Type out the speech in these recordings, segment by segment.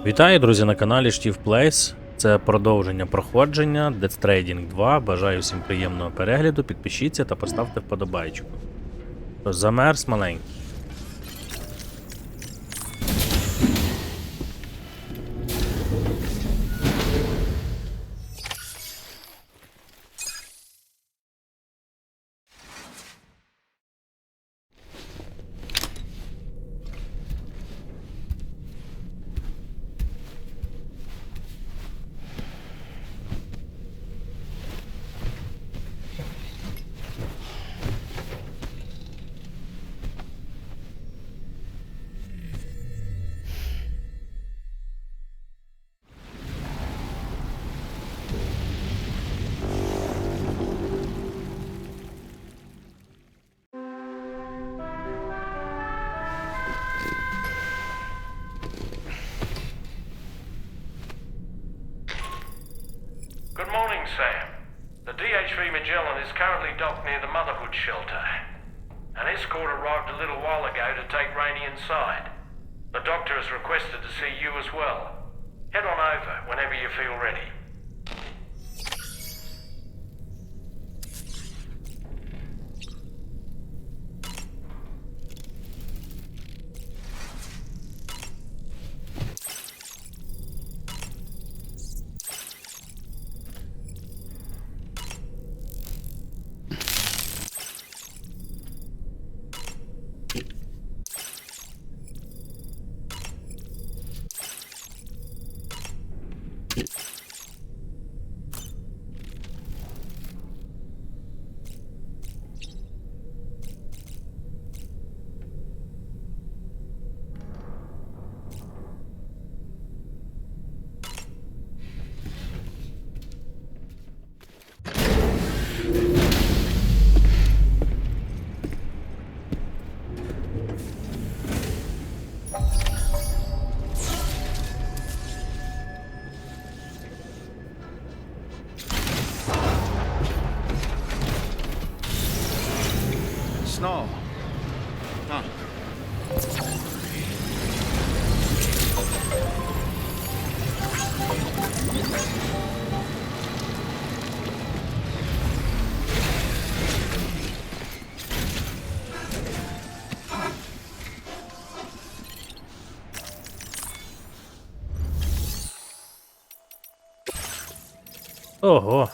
Вітаю, друзі, на каналі Shtifplays. Це продовження проходження Stranding 2. Бажаю всім приємного перегляду, підпишіться та поставте вподобайку. Тож, замерз маленький. Good morning, Sam. The DHV Magellan is currently docked near the Motherhood shelter. An escort arrived a little while ago to take Rainey inside. The doctor has requested to see you as well. Head on over whenever you feel ready. Snow. Huh. Ого.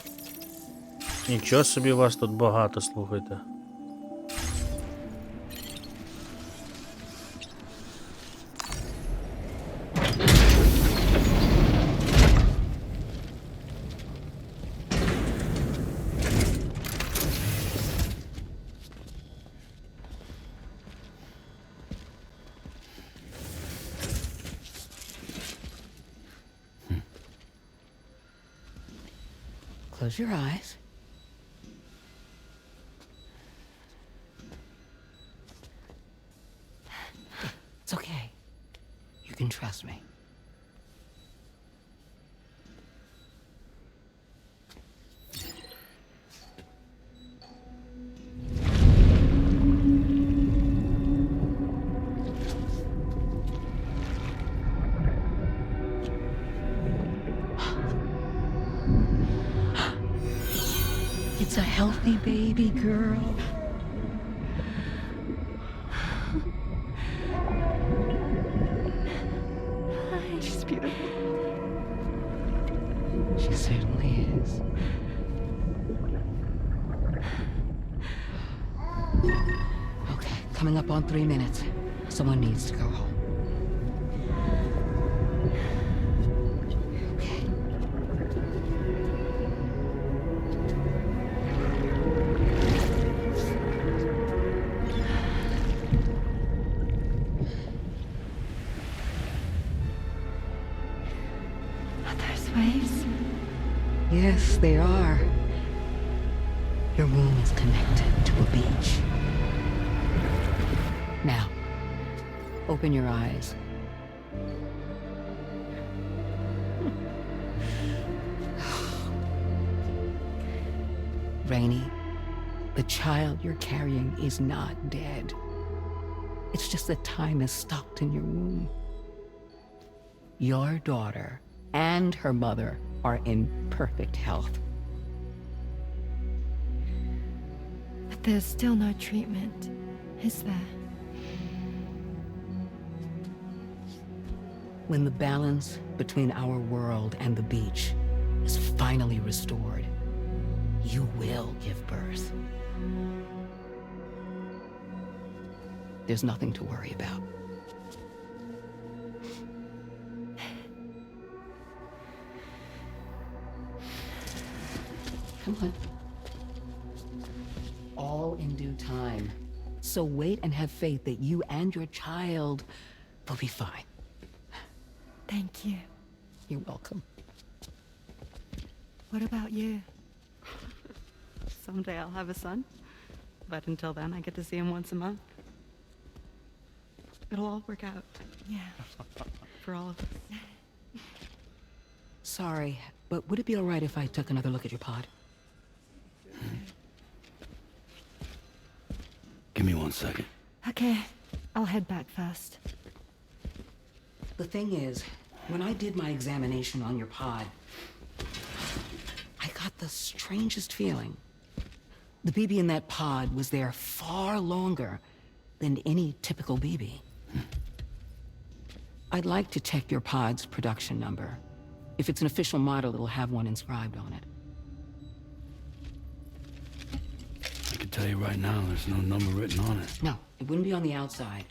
Нічого собі вас тут багато, слухайте. Close your eyes. It's okay. You can trust me. It's a healthy baby girl. She's beautiful. She certainly is. Okay, coming up on 3 minutes. Someone needs to go home. Waves? Yes, they are. Your room is connected to a beach. Now, open your eyes. Rainey, the child you're carrying is not dead. It's just that time has stopped in your womb. Your daughter and her mother are in perfect health. But there's still no treatment, is there? When the balance between our world and the beach is finally restored, you will give birth. There's nothing to worry about. Come on. All in due time. So wait and have faith that you and your child will be fine. Thank you. You're welcome. What about you? Someday I'll have a son, but until then I get to see him once a month. It'll all work out Yeah. for all of us. Sorry, but would it be all right if I took another look at your pod? Give me 1 second. Okay, I'll head back first. The thing is, when I did my examination on your pod, I got the strangest feeling. The BB in that pod was there far longer than any typical BB. I'd like to check your pod's production number. If it's an official model, it'll have one inscribed on it. I can tell you right now, there's no number written on it. No, it wouldn't be on the outside.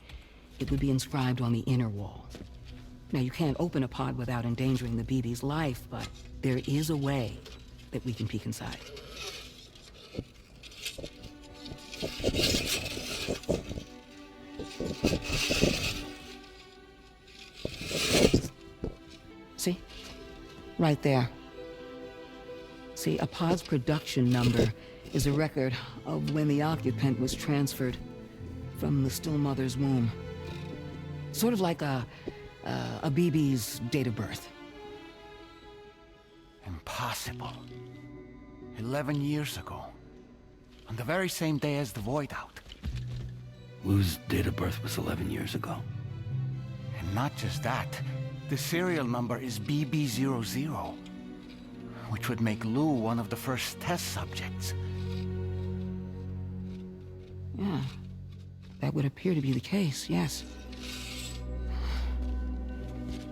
It would be inscribed on the inner wall. Now, you can't open a pod without endangering the BB's life, but there is a way that we can peek inside. See? Right there. See, a pod's production number is a record of when the occupant was transferred from the still mother's womb. Sort of like a BB's date of birth. Impossible. 11 years ago. On the very same day as the void out. Lou's date of birth was 11 years ago. And not just that, the serial number is BB-00, which would make Lou one of the first test subjects. Yeah, that would appear to be the case, yes.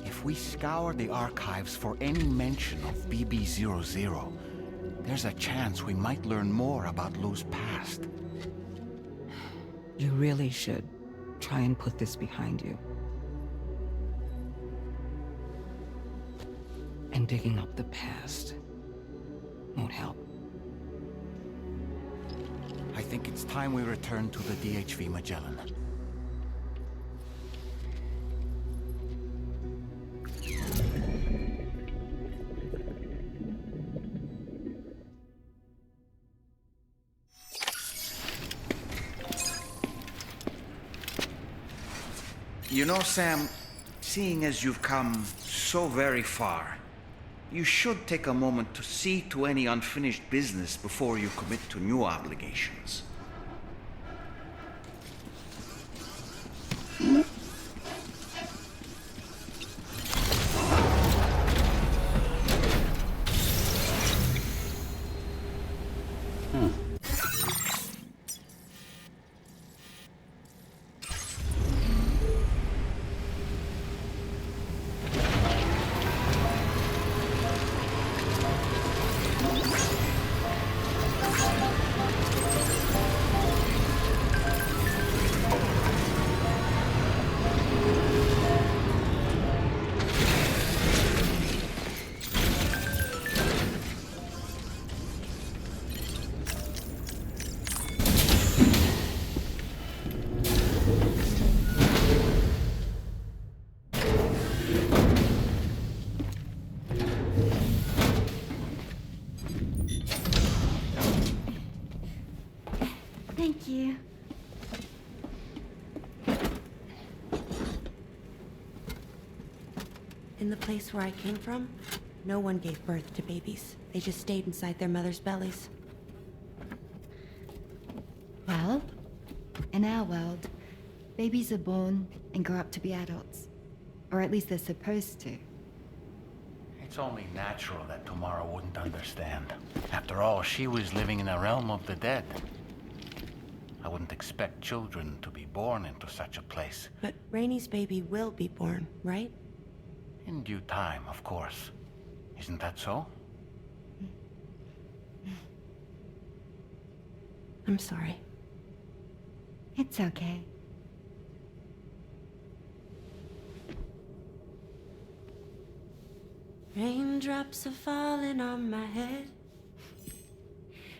If we scour the archives for any mention of BB-00, there's a chance we might learn more about Lou's past. You really should try and put this behind you. And digging up the past won't help. I think it's time we return to the DHV Magellan. You know, Sam, seeing as you've come so very far, you should take a moment to see to any unfinished business before you commit to new obligations. Thank you. In the place where I came from, no one gave birth to babies. They just stayed inside their mothers' bellies. Well, in our world, babies are born and grow up to be adults. Or at least they're supposed to. It's only natural that Tomorrow wouldn't understand. After all, she was living in a realm of the dead. I wouldn't expect children to be born into such a place. But Rainy's baby will be born, right? In due time, of course. Isn't that so? I'm sorry. It's okay. Raindrops are falling on my head.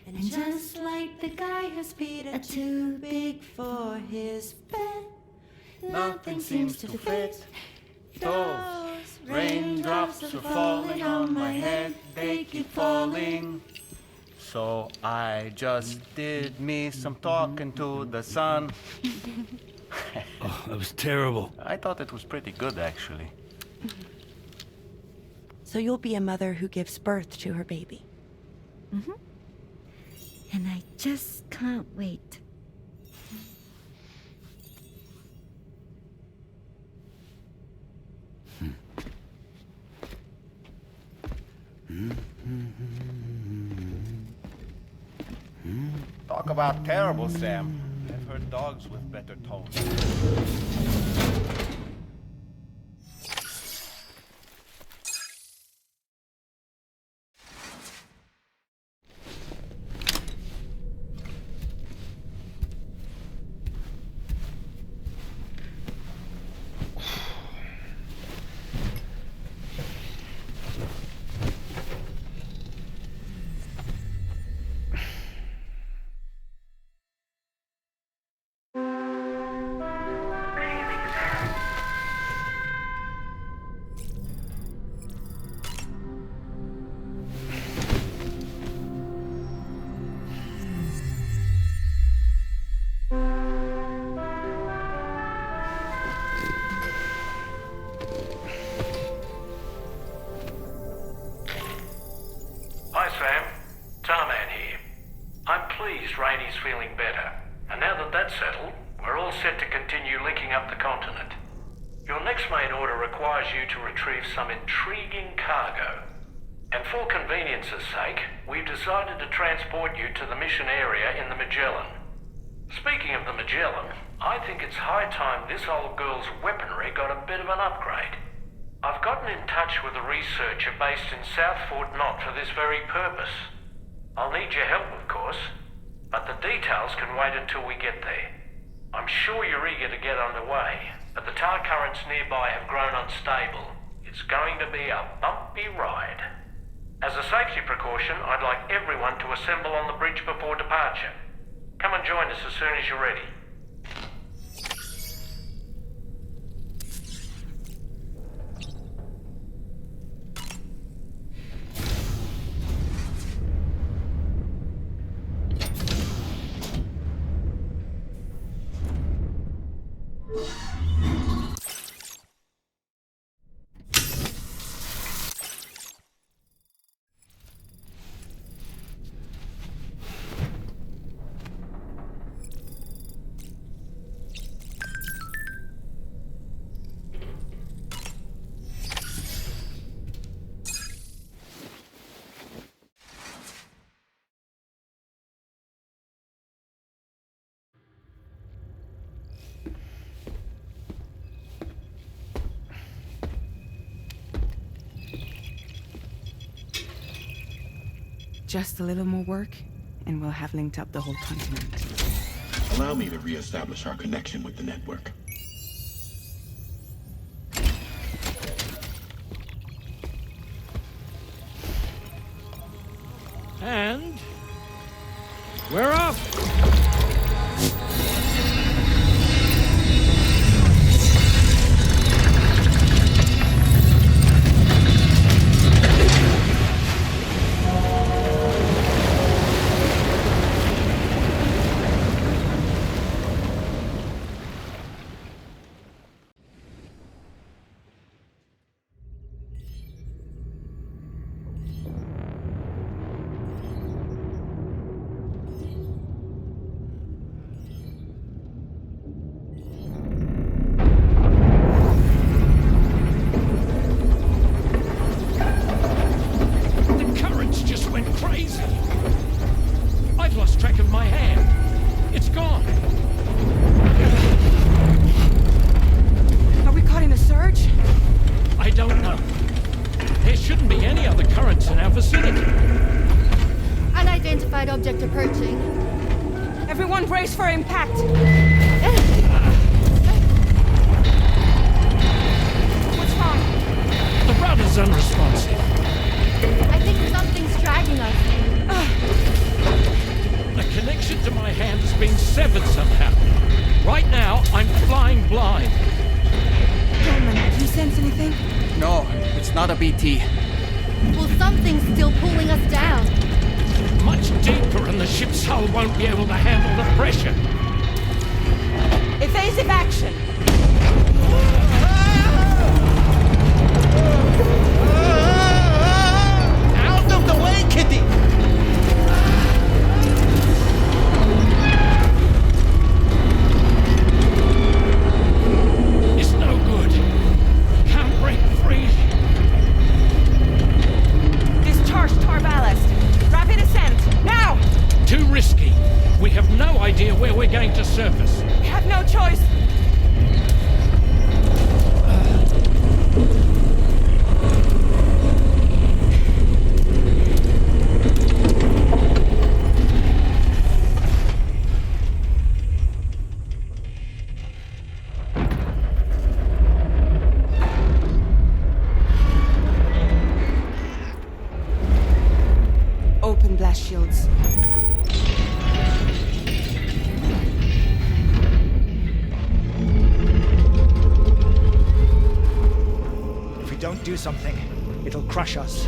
And just like the guy whose feet are too big for his bed, nothing seems to fit. Those raindrops are falling on my head, they keep falling. So I just did me some talking to the sun. Oh, that was terrible. I thought it was pretty good, actually. So you'll be a mother who gives birth to her baby. Mm-hmm. And I just can't wait. Talk about terrible, Sam. I've heard dogs with better tones. Hi, Sam. Tarman here. I'm pleased Rainy's feeling better. And now that that's settled, we're all set to continue linking up the continent. Your next main order requires you to retrieve some intriguing cargo. And for convenience's sake, we've decided to transport you to the mission area in the Magellan. Speaking of the Magellan, I think it's high time this old girl's weaponry got a bit of an upgrade. I've gotten in touch with a researcher based in South Fort Knott for this very purpose. I'll need your help, of course, but the details can wait until we get there. I'm sure you're eager to get underway, but the tar currents nearby have grown unstable. It's going to be a bumpy ride. As a safety precaution, I'd like everyone to assemble on the bridge before departure. Come and join us as soon as you're ready. Just a little more work, and we'll have linked up the whole continent. Allow me to reestablish our connection with the network. And we're off! I've lost track of my hand. It's gone. Are we caught in a surge? I don't know. There shouldn't be any other currents in our vicinity. Unidentified object approaching. Everyone brace for impact. What's wrong? The rudder's unresponsive. I think something's dragging us. The connection to my hand has been severed somehow. Right now, I'm flying blind. Gentlemen, do you sense anything? No, it's not a BT. Well, something's still pulling us down. Much deeper, and the ship's hull won't be able to handle the pressure. Evasive action. Out of the way, Kitty! It's no good. Can't break free. Discharge tar ballast. Rapid ascent. Now! Too risky. We have no idea where we're going to surface. We have no choice. Open blast shields. If we don't do something, it'll crush us.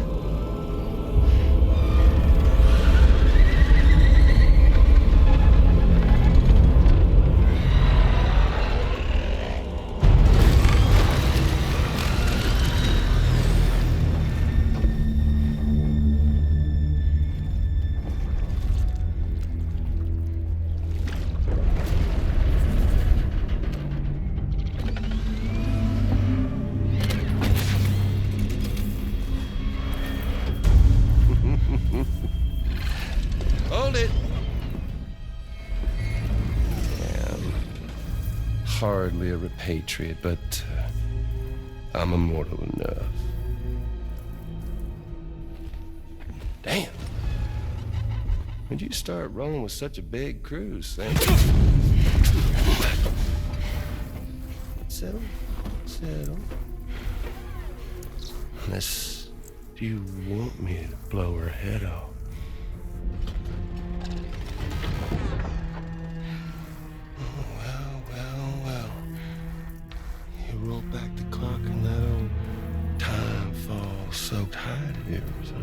Hold it! Hardly a repatriate, but I'm immortal enough. Damn. When'd you start rolling with such a big crew, Sam? Settle. Unless you want me to blow her head off. Well. You roll back the clock and let old time fall so tight of yours, huh?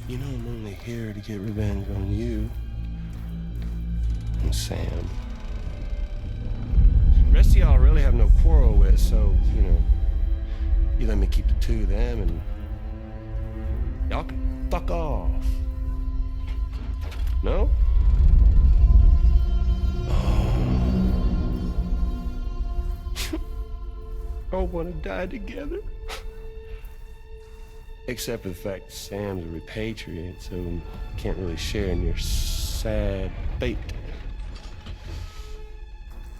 You know I'm only here to get revenge on you and Sam. The rest of y'all really have no quarrel with, so, you let me keep the two of them and y'all can fuck off. No? All want to die together. Except for the fact that Sam's a repatriate, so can't really share in your sad fate.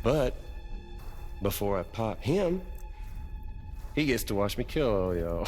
But before I pop him, he gets to watch me kill all y'all.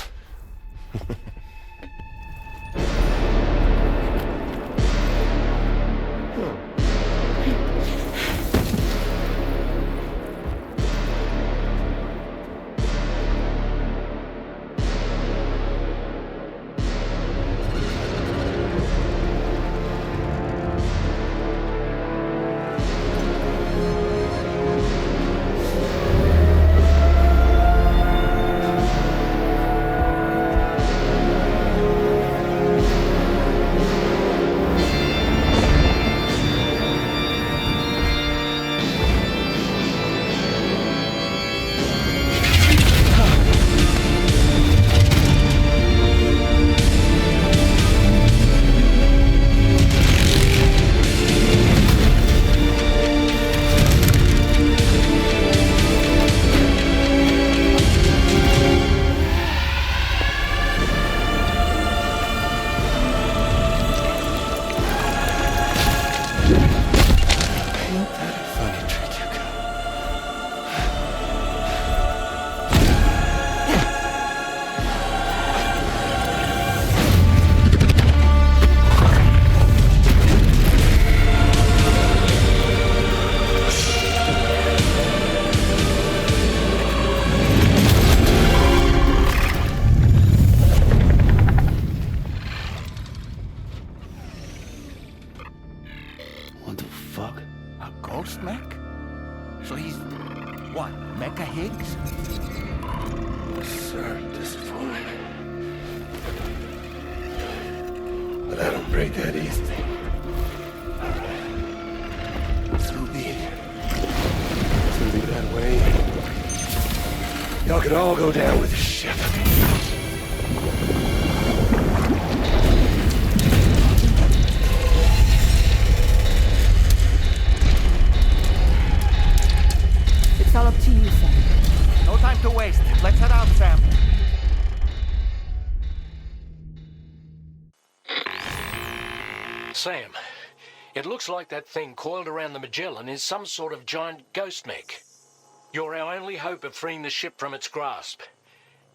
let them break that easy. So be it. It's gonna be that way. Y'all can all go down with the ship. It's all up to you, Sam. No time to waste. Let's head out, Sam. Sam, it looks like that thing coiled around the Magellan is some sort of giant ghost mech. You're our only hope of freeing the ship from its grasp.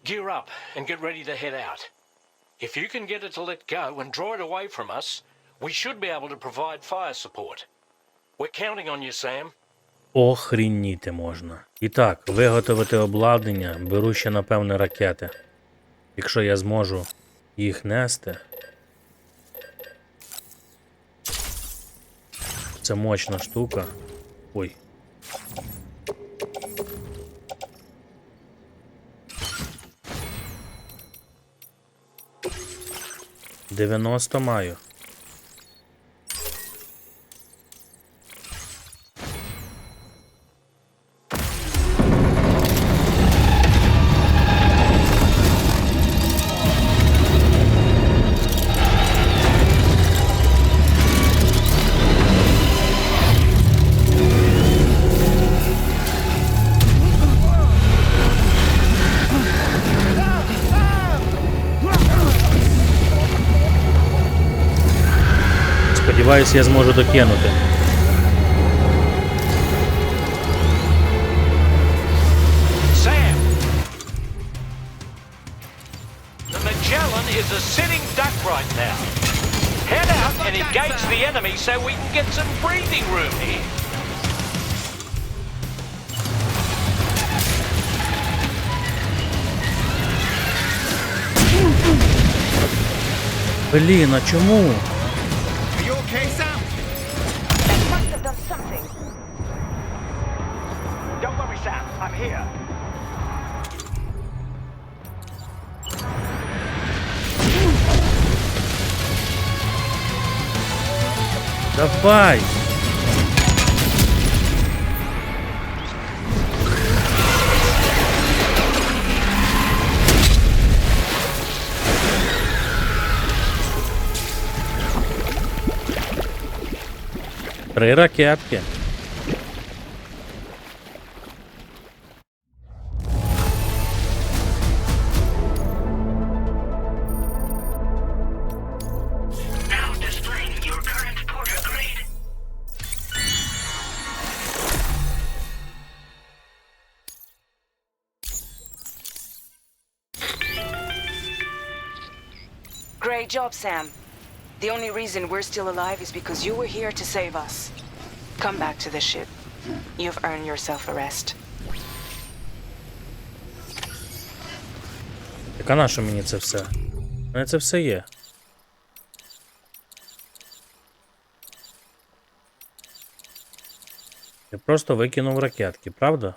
Gear up and get ready to head out. If you can get it to let go and draw it away from us, we should be able to provide fire support. We're counting on you, Sam. Охрініти можна. І так, виготовити обладнання, беру ще, напевне, ракети. Якщо я зможу їх нести. Це мощна штука. Ой. «90 маю. Сподіваюсь, я зможу докинути. Sam! The Magellan is a sitting duck right now. Head out and engage the enemy so we can get some breathing room here. Блін, а чому? Okay, Sam? They must have done something. Don't worry, Sam. I'm here. Давай! Три ракетки. Now displaying your current porter grade. Great job, Sam. The only reason we're still alive is because you were here to save us. Come back to the ship. You've earned yourself a rest. Так а на що мені це все? У мене це все є. Я просто викинув ракетки, правда?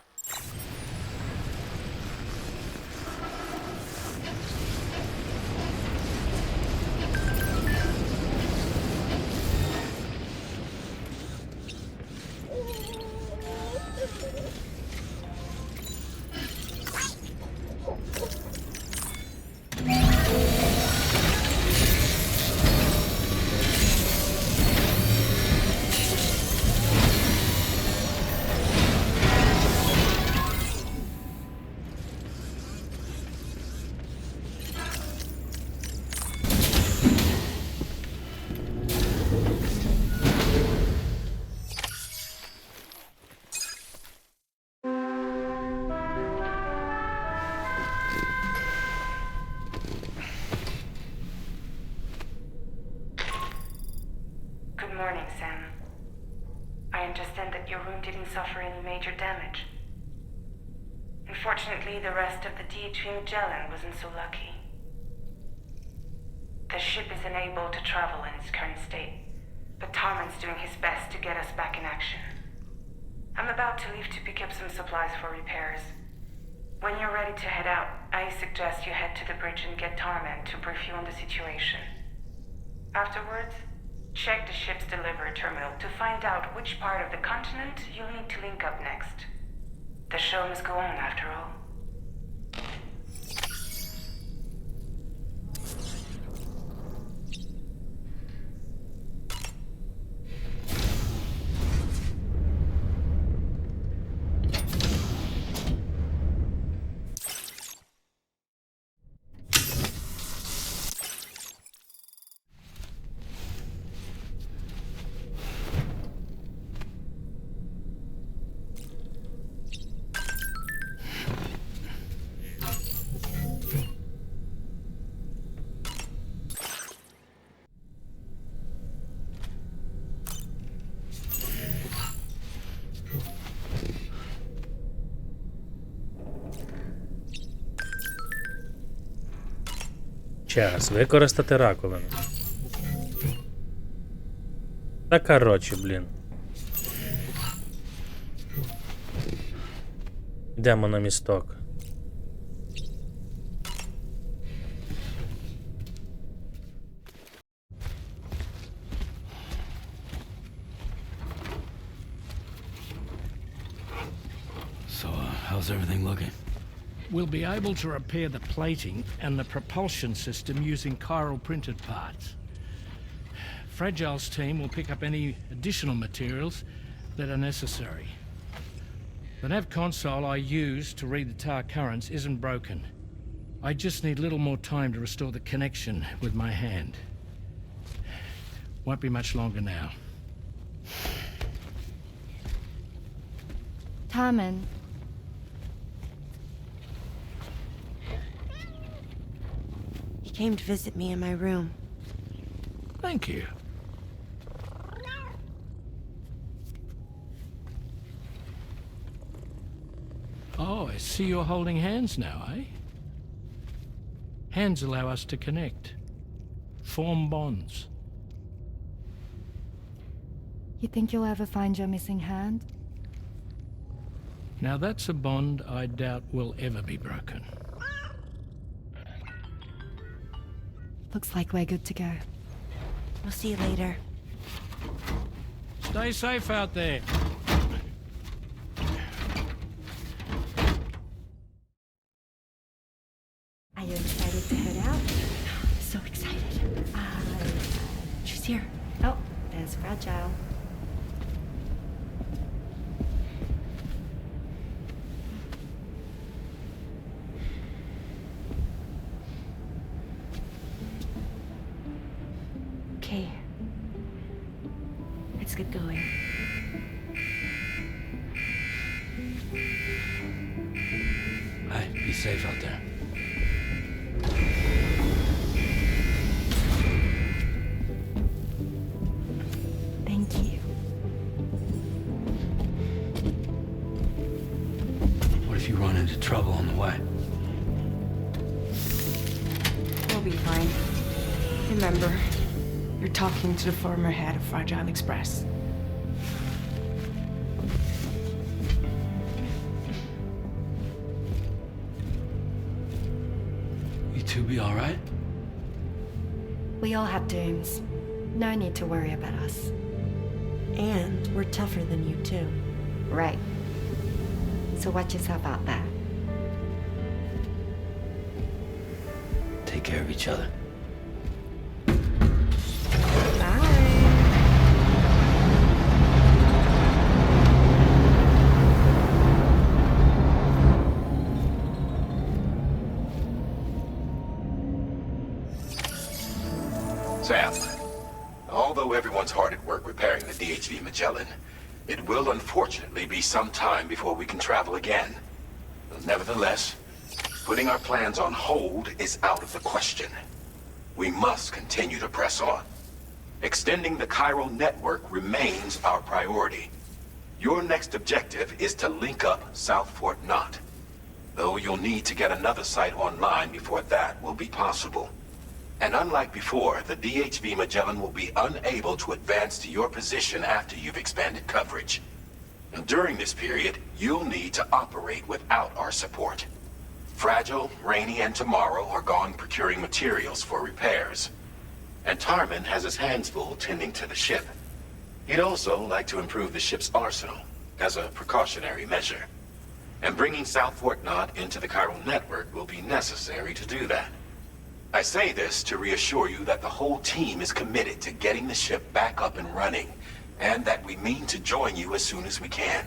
Morning, Sam. I understand that your room didn't suffer any major damage. Unfortunately, the rest of the DHV Magellan wasn't so lucky. The ship is unable to travel in its current state, but Tarman's doing his best to get us back in action. I'm about to leave to pick up some supplies for repairs. When you're ready to head out, I suggest you head to the bridge and get Tarman to brief you on the situation. Afterwards, check the ship's delivery terminal to find out which part of the continent you'll need to link up next. The show must go on after all. Час використати раковину. Та коротше, блін. Йдемо на місток. So, how's everything looking? We'll be able to repair the plating and the propulsion system using chiral printed parts. Fragile's team will pick up any additional materials that are necessary. The nav console I use to read the tar currents isn't broken. I just need a little more time to restore the connection with my hand. Won't be much longer now. Tarman. He came to visit me in my room. Thank you. Oh, I see you're holding hands now, eh? Hands allow us to connect, form bonds. You think you'll ever find your missing hand? Now that's a bond I doubt will ever be broken. Looks like we're good to go. We'll see you later. Stay safe out there. Are you excited to head out? So excited. She's here. Oh, there's Fragile. Okay. Let's get going. Hey, be safe out there. Thank you. What if you run into trouble on the way? We'll be fine. Remember, you're talking to the former head of Fragile Express. You two be all right? We all have dooms. No need to worry about us. And we're tougher than you too. Right. So watch yourself out there. Take care of each other. Sam, although everyone's hard at work repairing the DHV Magellan, it will unfortunately be some time before we can travel again. Nevertheless, putting our plans on hold is out of the question. We must continue to press on. Extending the chiral network remains our priority. Your next objective is to link up South Fort Knot, though you'll need to get another site online before that will be possible. And unlike before, the DHV Magellan will be unable to advance to your position after you've expanded coverage. And during this period, you'll need to operate without our support. Fragile, Rainy, and Tomorrow are gone procuring materials for repairs. and Tarman has his hands full tending to the ship. He'd also like to improve the ship's arsenal as a precautionary measure. And bringing South Fort Knot into the chiral network will be necessary to do that. I say this to reassure you that the whole team is committed to getting the ship back up and running, and that we mean to join you as soon as we can.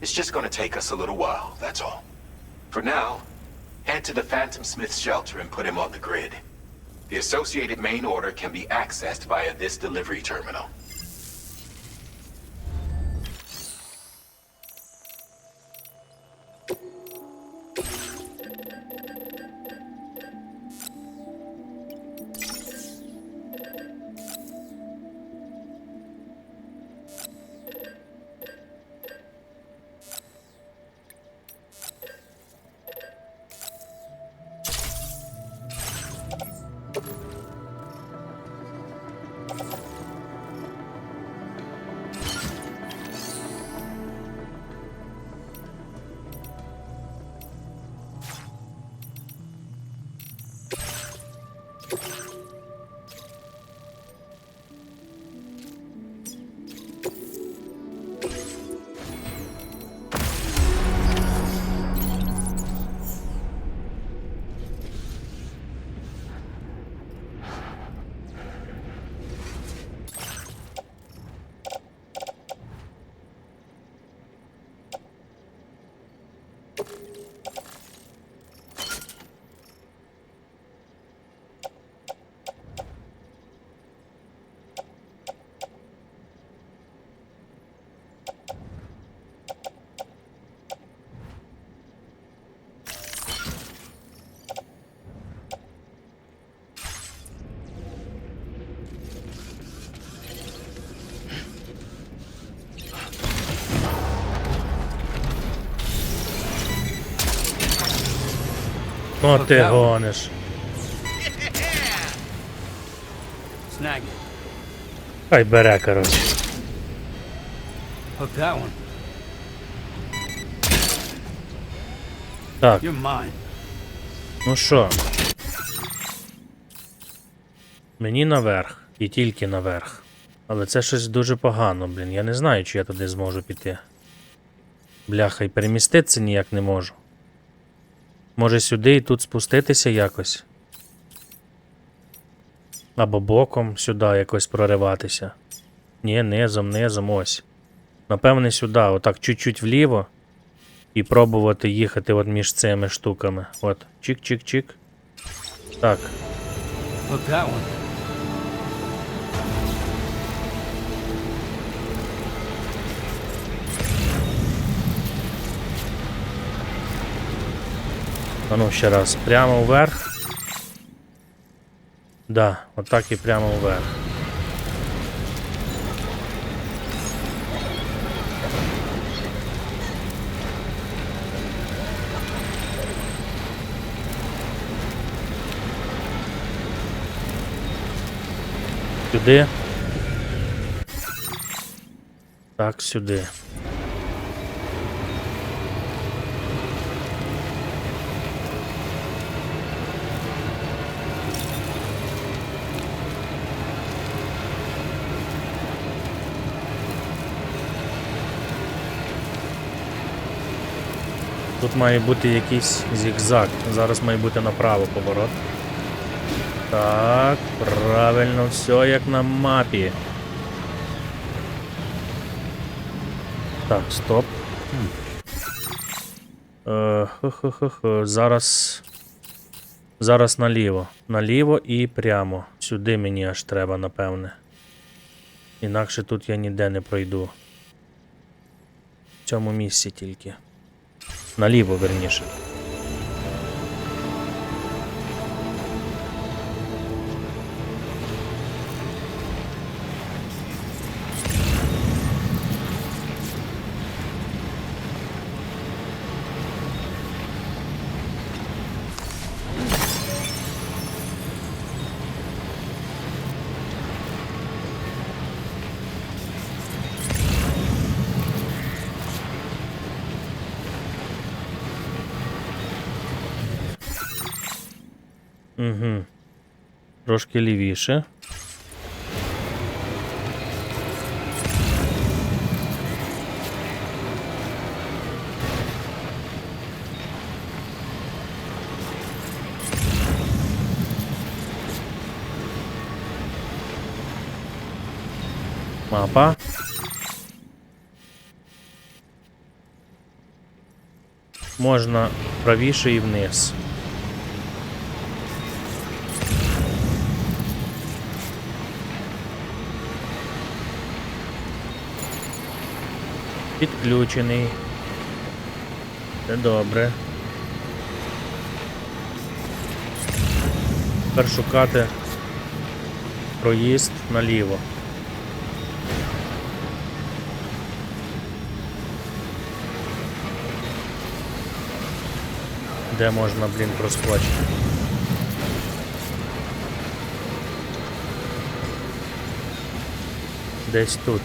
It's just going to take us a little while, that's all. For now, head to the Phantom Smith's shelter and put him on the grid. The associated main order can be accessed via this delivery terminal. О, ти гониш. Snag it. Хай бере, коротше. Hook that one. Так, You're mine. ну що? Мені наверх. І тільки наверх. Але це щось дуже погано, блін. Я не знаю, чи я туди зможу піти. Бляха, і переміститися ніяк не можу. Може сюди і тут спуститися якось? Або боком сюди якось прориватися. Ні, низом, ось. Напевне сюди, отак чуть-чуть вліво. І пробувати їхати от між цими штуками. От, чик-чик-чик. Так. Hook that one. А ну ще раз. Прямо вверх. Да, отак і прямо вверх. Сюди. Так, сюди. Тут має бути якийсь зігзаг. Зараз має бути направо поворот. Так, правильно, все як на мапі. Так, стоп. Зараз наліво. Наліво і прямо. Сюди мені аж треба, напевне. Інакше тут я ніде не пройду. В цьому місці тільки. Наліво, верніше. Угу. Трошки лівіше. Мапа. Можна правіше і вниз. Підключений. Це добре. Тепер шукати проїзд наліво. Де можна, блін, проскочити? Десь тут.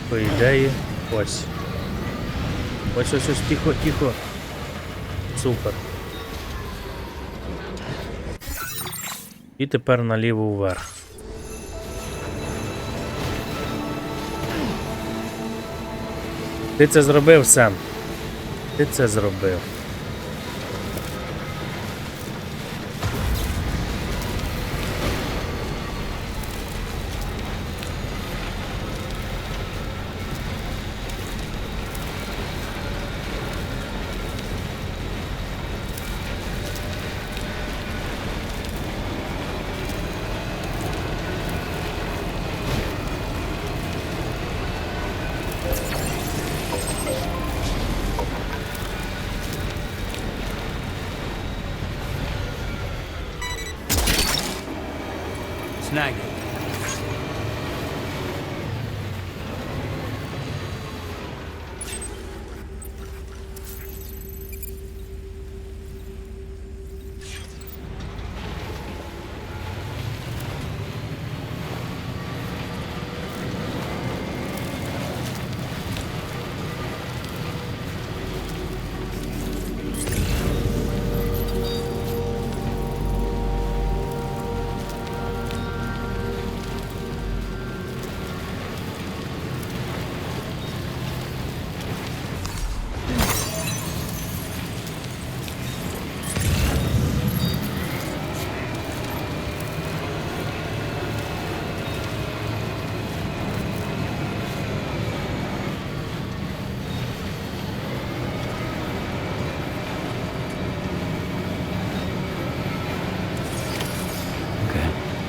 По ідеї, ось. Ось, тихо, тихо. Супер. І тепер наліво вверх. Ти це зробив, Сем. Ти це зробив. Snag it.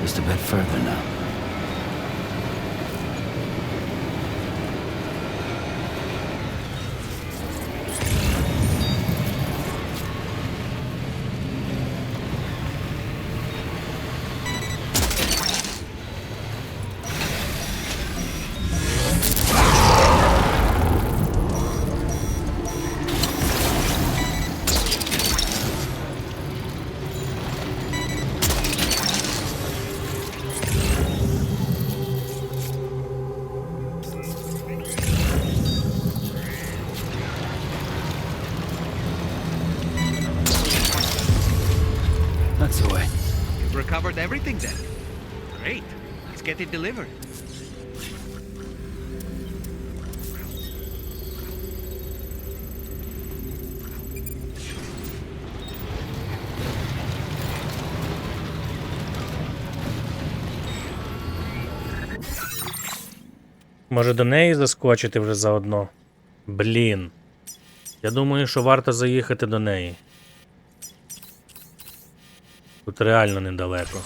Just a bit further now. That's the way. You've recovered everything then. Great. Let's get it delivered. Може до неї заскочити вже заодно? Блін. Я думаю, що варто заїхати до неї. Тут реально недалеко.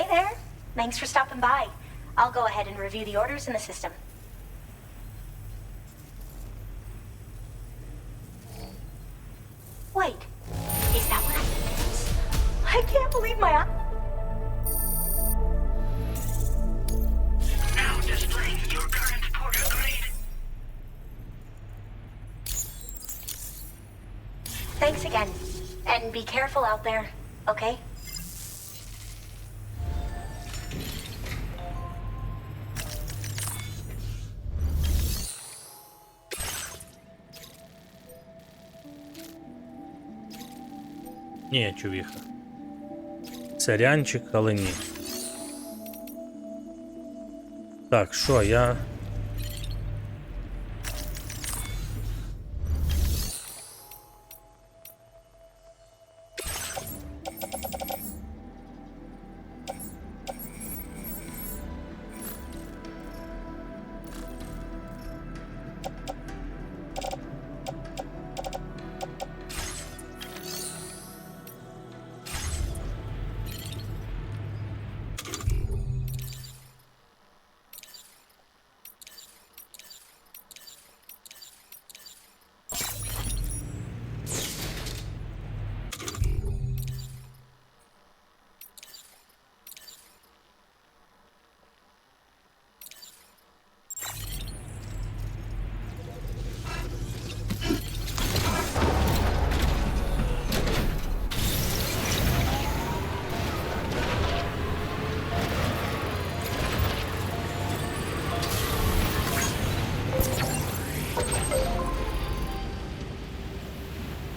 Hey there. Thanks for stopping by. I'll go ahead and review the orders in the system. Wait, is that what I think it is? I can't believe my eye. Now displaying your current porter grade. Thanks again. And be careful out there, okay? Ні, чувіха. Царянчик, але ні. Так, що, я...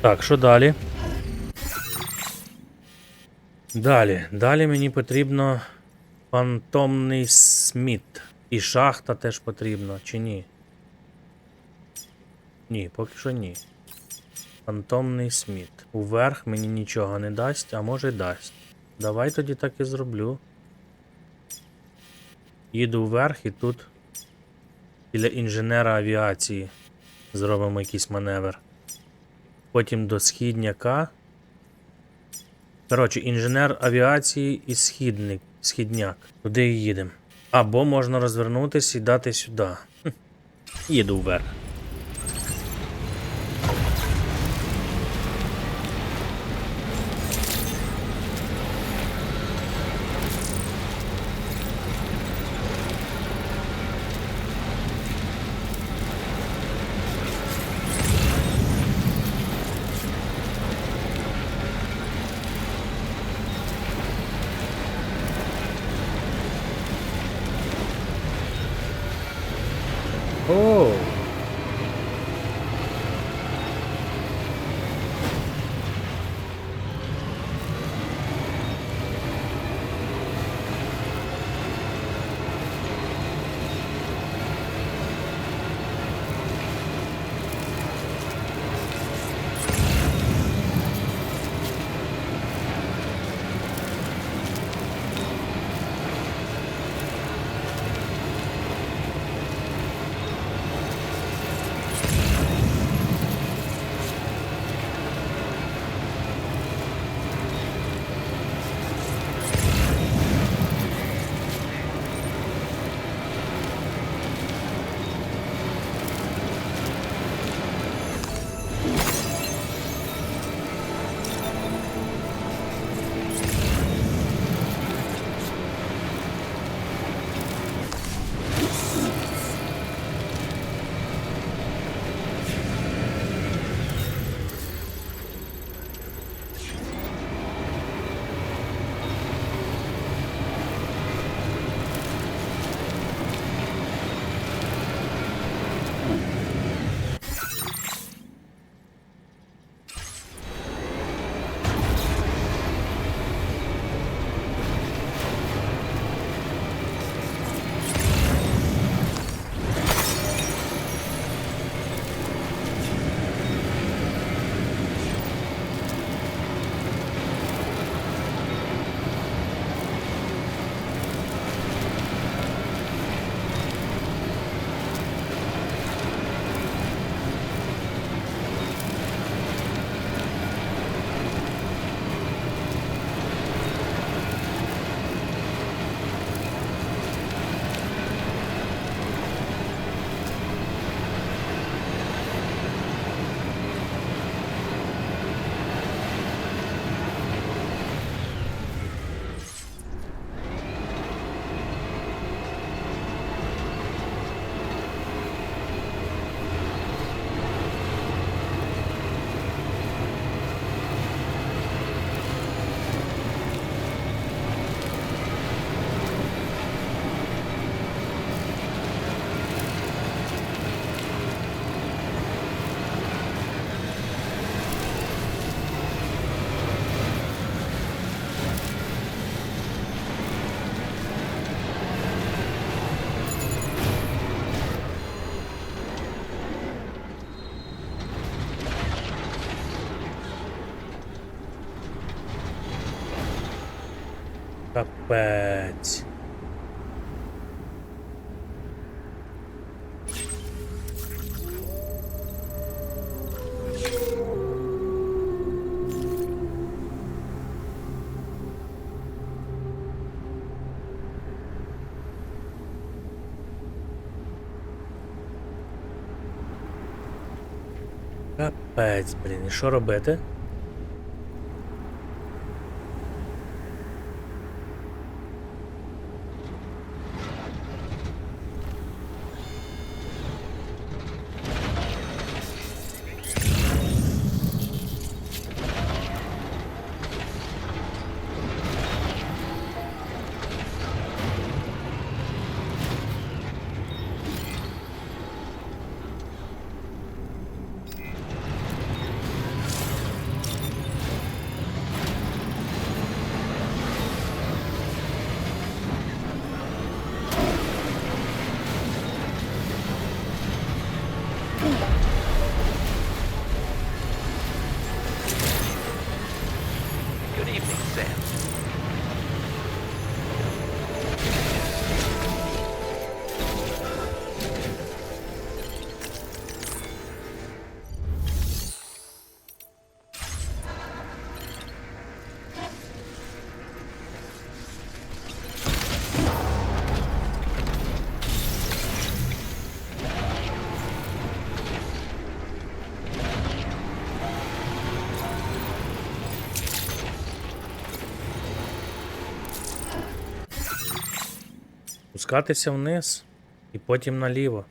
Так, що далі? Далі мені потрібно фантомний сміт. І шахта теж потрібно, чи ні? Ні, поки що ні. Фантомний сміт. Уверх мені нічого не дасть, а може дасть. Давай тоді так і зроблю. Їду вверх і тут біля інженера авіації зробимо якийсь маневр. Потім до східняка. Коротше, інженер авіації і східняк. Туди і їдемо. Або можна розвернутись і дати сюди. Їду вверх. О! Капець. Капець, блін, і що робити? Good evening, Sam. Спускатися вниз і потім наліво.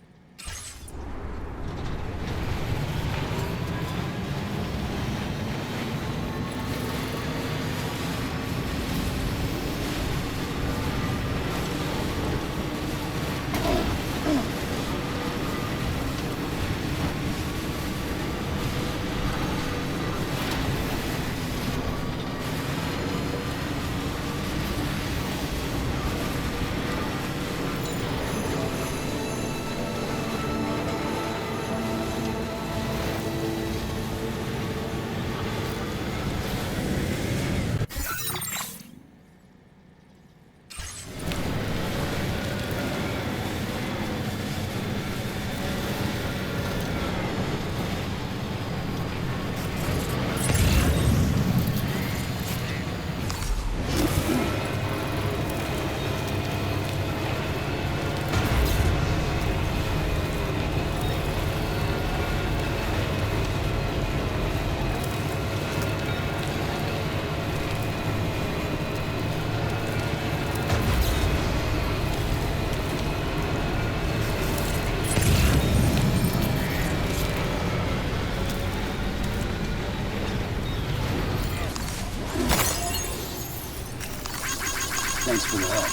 Thanks for the help.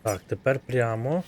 Так, тепер прямо.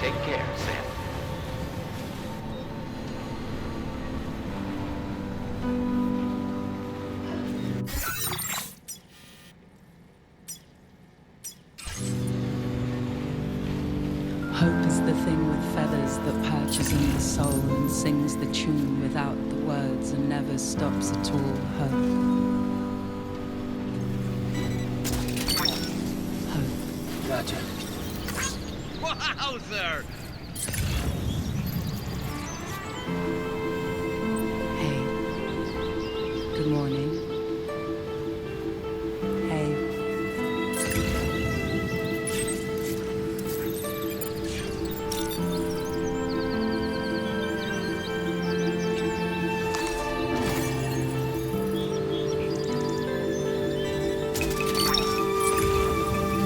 Take care, Sam. Hope is the thing with feathers that perches in the soul and sings the tune without the words and never stops at all. Hope. Gotcha. Wowzer! Hey. Good morning. Hey.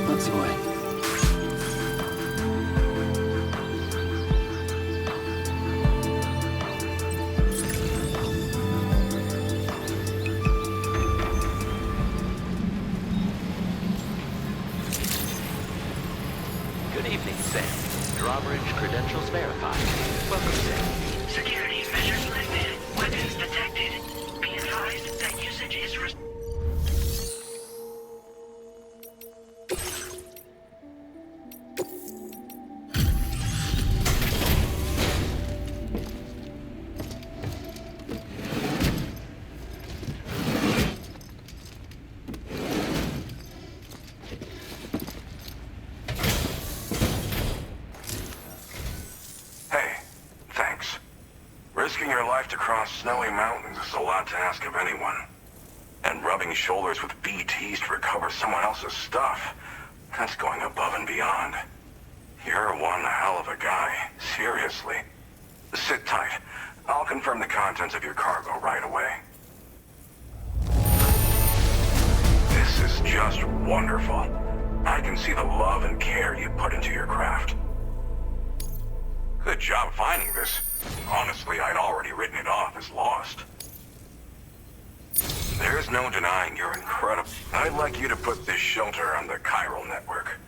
That's the way. Good evening, Sam. Drawbridge credentials verified. Welcome, Sam. Security measures lifted. Weapons detected. Be advised that usage is Hey, thanks. Risking your life to cross snowy mountains is a lot to ask of anyone. And rubbing shoulders with BTs to recover someone else's stuff, that's going above and beyond. You're one hell of a guy, seriously. Sit tight. I'll confirm the contents of your cargo right away. This is just wonderful. I can see the love and care you put into your craft. Good job finding this. Honestly, I'd already written it off as lost. There's no denying you're incredible. I'd like you to put this shelter on the chiral network.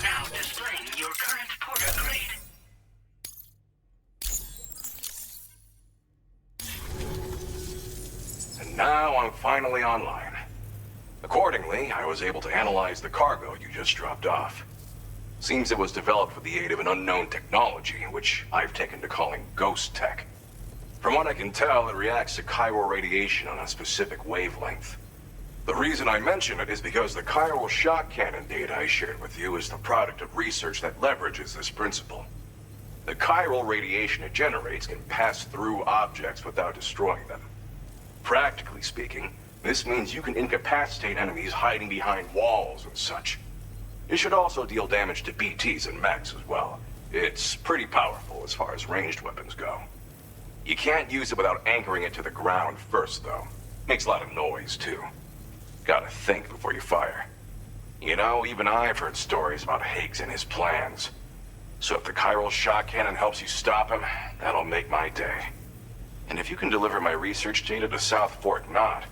now displaying your current porter grade. And now I'm finally online. Accordingly, I was able to analyze the cargo you just dropped off. Seems it was developed with the aid of an unknown technology, which I've taken to calling ghost tech. From what I can tell, it reacts to chiral radiation on a specific wavelength. The reason I mention it is because the chiral shock cannon data I shared with you is the product of research that leverages this principle. The chiral radiation it generates can pass through objects without destroying them. Practically speaking, this means you can incapacitate enemies hiding behind walls and such. It should also deal damage to BTs and mechs as well. It's pretty powerful as far as ranged weapons go. You can't use it without anchoring it to the ground first, though. Makes a lot of noise, too. Gotta think before you fire. You know, even I've heard stories about Higgs and his plans. So if the chiral shock cannon helps you stop him, that'll make my day. And if you can deliver my research data to South Fort Knott,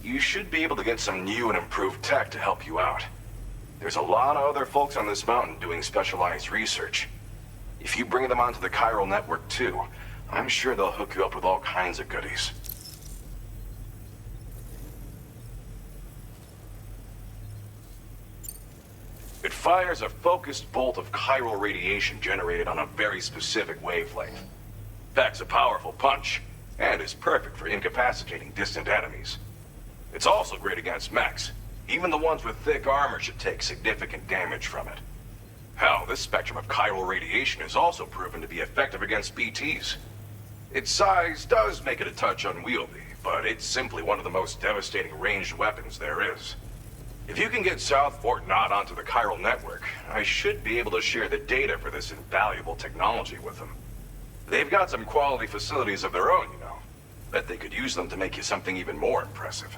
you should be able to get some new and improved tech to help you out. There's a lot of other folks on this mountain doing specialized research. If you bring them onto the chiral network too, I'm sure they'll hook you up with all kinds of goodies. It fires a focused bolt of chiral radiation generated on a very specific wavelength. Packs a powerful punch, and is perfect for incapacitating distant enemies. It's also great against mechs. Even the ones with thick armor should take significant damage from it. Hell, this spectrum of chiral radiation is also proven to be effective against BTs. Its size does make it a touch unwieldy, but it's simply one of the most devastating ranged weapons there is. If you can get South Fort Knott onto the chiral network, I should be able to share the data for this invaluable technology with them. They've got some quality facilities of their own, you know. Bet they could use them to make you something even more impressive.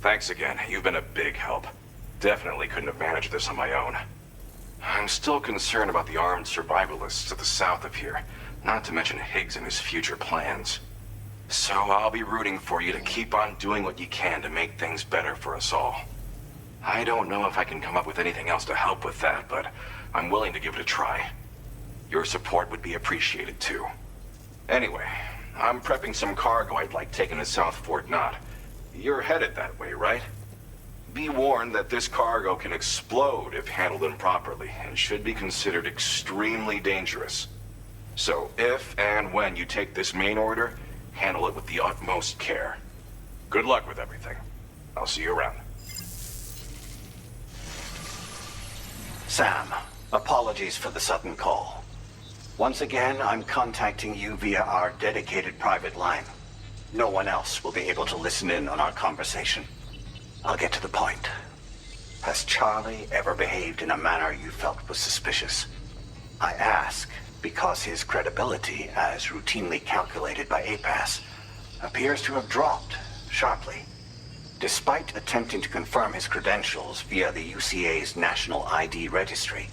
Thanks again. You've been a big help. Definitely couldn't have managed this on my own. I'm still concerned about the armed survivalists to the south of here, not to mention Higgs and his future plans. So I'll be rooting for you to keep on doing what you can to make things better for us all. I don't know if I can come up with anything else to help with that, but I'm willing to give it a try. Your support would be appreciated too. Anyway, I'm prepping some cargo I'd like taken to South Fort Knott. You're headed that way, right? Be warned that this cargo can explode if handled improperly, and should be considered extremely dangerous. So if and when you take this main order, handle it with the utmost care. Good luck with everything. I'll see you around. Sam, apologies for the sudden call. Once again, I'm contacting you via our dedicated private line. No one else will be able to listen in on our conversation. I'll get to the point. Has Charlie ever behaved in a manner you felt was suspicious? I ask because his credibility, as routinely calculated by APAS, appears to have dropped sharply. Despite attempting to confirm his credentials via the UCA's National ID Registry,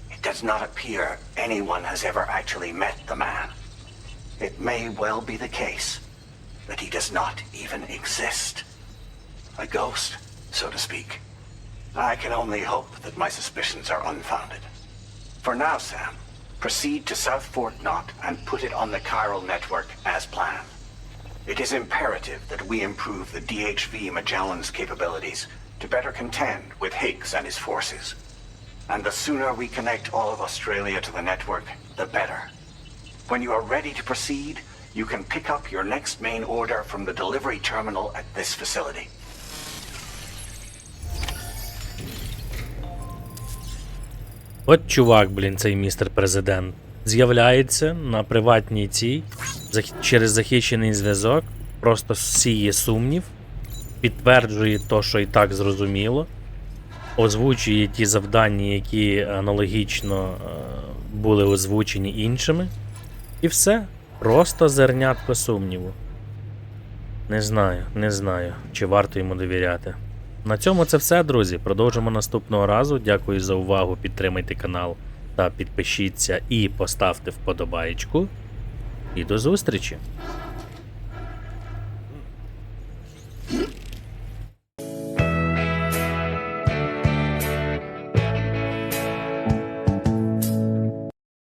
it does not appear anyone has ever actually met the man. It may well be the case that he does not even exist. A ghost, so to speak. I can only hope that my suspicions are unfounded. For now, Sam, proceed to South Fort Knott and put it on the chiral network as planned. It is imperative that we improve the DHV Magellan's capabilities to better contend with Higgs and his forces. And the sooner we connect all of Australia to the network, the better. When you are ready to proceed, you can pick up your next main order from the delivery terminal at this facility. От чувак, блін, цей містер Президент. З'являється на приватній цій, через захищений зв'язок, просто сіє сумнів, підтверджує то, що і так зрозуміло, озвучує ті завдання, які аналогічно були озвучені іншими, і все. Просто зернятко сумніву. Не знаю, чи варто йому довіряти. На цьому це все, друзі. Продовжимо наступного разу. Дякую за увагу, підтримайте канал та підпишіться і поставте вподобайку. І до зустрічі!